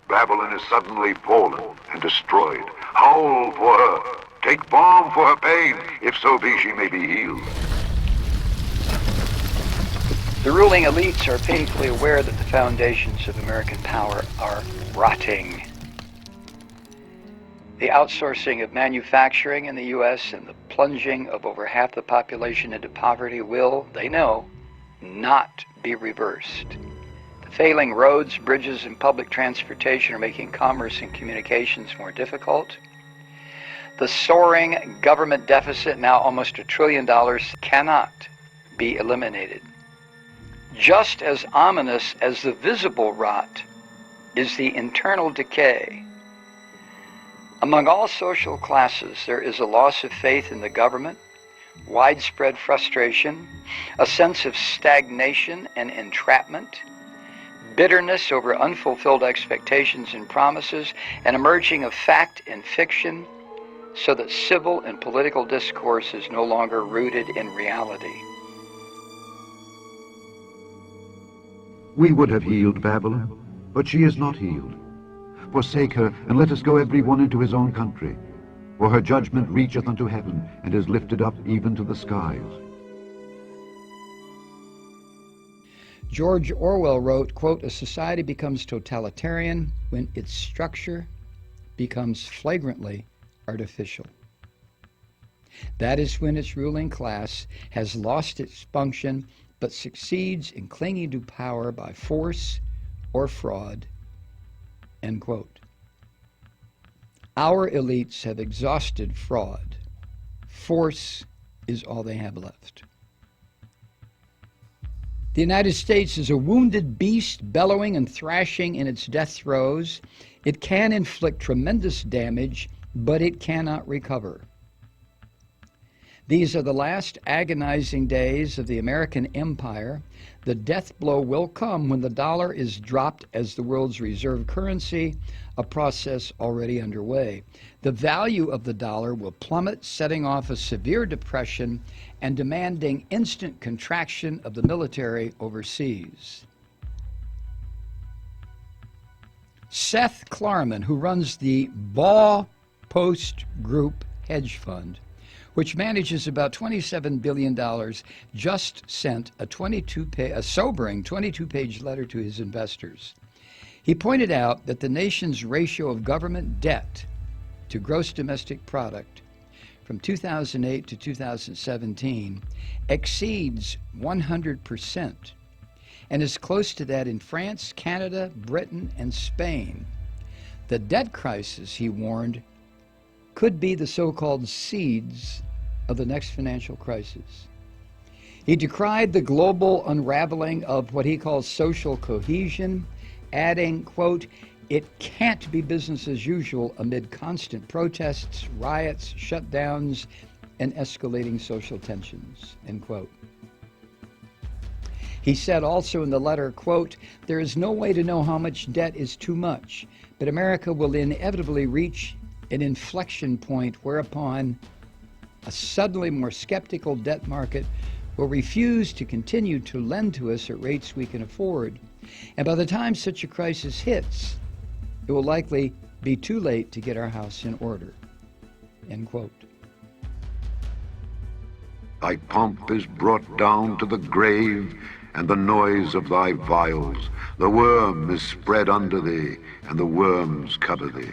Babylon is suddenly fallen and destroyed. Howl for her. Take balm for her pain, if so be she may be healed. The ruling elites are painfully aware that the foundations of American power are rotting. The outsourcing of manufacturing in the U.S. and the plunging of over half the population into poverty will, they know, not be reversed. The failing roads, bridges, and public transportation are making commerce and communications more difficult. The soaring government deficit, now almost $1 trillion, cannot be eliminated. Just as ominous as the visible rot is the internal decay. Among all social classes, there is a loss of faith in the government, widespread frustration, a sense of stagnation and entrapment, bitterness over unfulfilled expectations and promises, and a merging of fact and fiction, so that civil and political discourse is no longer rooted in reality. We would have healed Babylon, but she is not healed. Forsake her, and let us go every one into his own country. For her judgment reacheth unto heaven, and is lifted up even to the skies. George Orwell wrote, quote, "A society becomes totalitarian when its structure becomes flagrantly artificial. That is when its ruling class has lost its function but succeeds in clinging to power by force or fraud," end quote. Our elites have exhausted fraud. Force is all they have left. The United States is a wounded beast bellowing and thrashing in its death throes. It can inflict tremendous damage, but it cannot recover. These are the last agonizing days of the American empire. The death blow will come when the dollar is dropped as the world's reserve currency, a process already underway. The value of the dollar will plummet, setting off a severe depression and demanding instant contraction of the military overseas. Seth Klarman, who runs the Baugh Post Group hedge fund, which manages about $27 billion, just sent a sobering 22-page letter to his investors. He pointed out that the nation's ratio of government debt to gross domestic product from 2008 to 2017 exceeds 100% and is close to that in France, Canada, Britain, and Spain. The debt crisis, he warned, could be the so-called seeds of the next financial crisis. He decried the global unraveling of what he calls social cohesion, adding, quote, "It can't be business as usual amid constant protests, riots, shutdowns, and escalating social tensions," end quote. He said also in the letter, quote, "There is no way to know how much debt is too much, but America will inevitably reach an inflection point whereupon a suddenly more skeptical debt market will refuse to continue to lend to us at rates we can afford. And by the time such a crisis hits, it will likely be too late to get our house in order," end quote. Thy pomp is brought down to the grave, and the noise of thy vials. The worm is spread under thee, and the worms cover thee.